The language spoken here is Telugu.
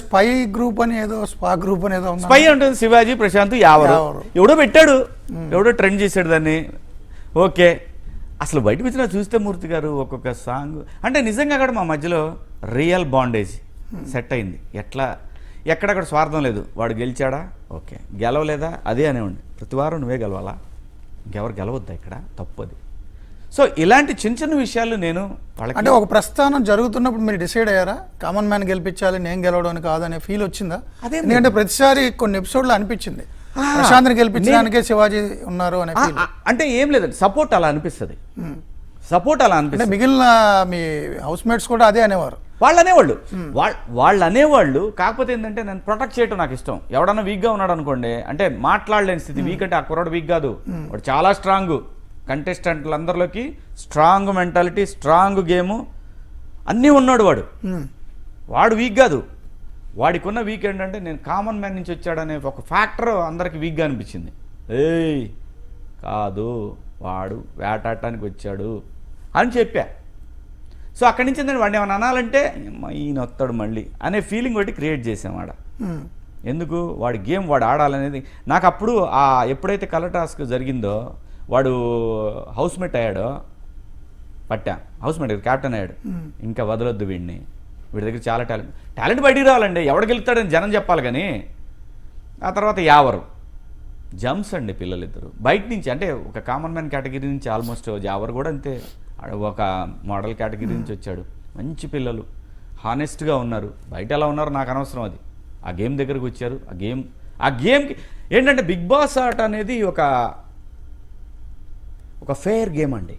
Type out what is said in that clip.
స్పై గ్రూప్ అని ఏదో స్పా గ్రూప్ అని ఏదో స్పై ఉంటుంది శివాజీ ప్రశాంత్ యావరు ఎవడో పెట్టాడు, ఎవడో ట్రెండ్ చేశాడు దాన్ని. ఓకే, అసలు బయట వచ్చినా చూస్తే మూర్తి గారు ఒక్కొక్క సాంగ్ అంటే నిజంగా కూడా మా మధ్యలో రియల్ బాండేజ్ సెట్ అయింది. ఎక్కడక్కడ స్వార్థం లేదు. వాడు గెలిచాడా ఓకే, గెలవలేదా అదే అనేవాడిని. ప్రతి వారం నువ్వే గెలవాలా, ఇంకెవరు గెలవద్దా, ఇక్కడ తప్పది. సో ఇలాంటి చిన్న చిన్న విషయాలు నేను అంటే ఒక ప్రస్థానం జరుగుతున్నప్పుడు మీరు డిసైడ్ అయ్యారా కామన్ మ్యాన్ గెలిపించాలి నేను గెలవడం కాదనే ఫీల్ వచ్చిందా? అదే ఎందుకంటే ప్రతిసారి కొన్ని ఎపిసోడ్లో అనిపించింది ప్రశాంత్ని గెలిపించడానికే శివాజీ ఉన్నారు అనే అంటే ఏం లేదండి, సపోర్ట్ అలా అనిపిస్తుంది. సపోర్ట్ అలా అనిపిస్తుంది. మిగిలిన మీ హౌస్ మేట్స్ కూడా అదే అనేవారు. వాళ్ళు అనేవాళ్ళు. కాకపోతే ఏంటంటే నేను ప్రొటెక్ట్ చేయడం నాకు ఇష్టం. ఎవడన్నా వీక్గా ఉన్నాడు అనుకోండి, అంటే మాట్లాడలేని స్థితి. వీక్ అంటే ఆ కుర్రాడు వీక్ కాదు, వాడు చాలా స్ట్రాంగ్. కంటెస్టెంట్లందరిలోకి స్ట్రాంగ్ మెంటాలిటీ, స్ట్రాంగ్ గేము అన్నీ ఉన్నాడు వాడు వీక్ కాదు. వాడికి ఉన్న వీక్ ఏంటంటే నేను కామన్ మ్యాన్ నుంచి వచ్చాడనే ఒక ఫ్యాక్టర్ అందరికి వీక్గా అనిపించింది. ఏయ్ కాదు, వాడు వేటాడటానికి వచ్చాడు అని చెప్పా. సో అక్కడి నుంచి నేను వాడిని ఏమైనా అనాలంటే ఈయన వస్తాడు మళ్ళీ అనే ఫీలింగ్ ఒకటి క్రియేట్ చేసాం వాడ. ఎందుకు వాడి గేమ్ వాడు ఆడాలనేది నాకు అప్పుడు ఎప్పుడైతే కలర్ టాస్క్ జరిగిందో వాడు హౌస్ మేట్ అయ్యాడో హౌస్ మేట్ క్యాప్టెన్ అయ్యాడు. ఇంకా వదలొద్దు వీడిని, వీడి దగ్గర చాలా టాలెంట్ బయటికి రావాలండి. ఎవడు గెలుస్తాడని జనం చెప్పాలి. కానీ ఆ తర్వాత యావరు జంప్స్ అండి పిల్లలిద్దరు బయట నుంచి. అంటే ఒక కామన్ మ్యాన్ కేటగిరీ నుంచి ఆల్మోస్ట్ యావరు కూడా అంతే, ఒక మోడల్ కేటగిరీ నుంచి వచ్చాడు. మంచి పిల్లలు, హానెస్ట్గా ఉన్నారు. బయట ఎలా ఉన్నారో నాకు అనవసరం. అది ఆ గేమ్ దగ్గరకు వచ్చారు. ఆ గేమ్కి ఏంటంటే బిగ్ బాస్ ఆట అనేది ఒక ఫెయిర్ గేమ్ అండి.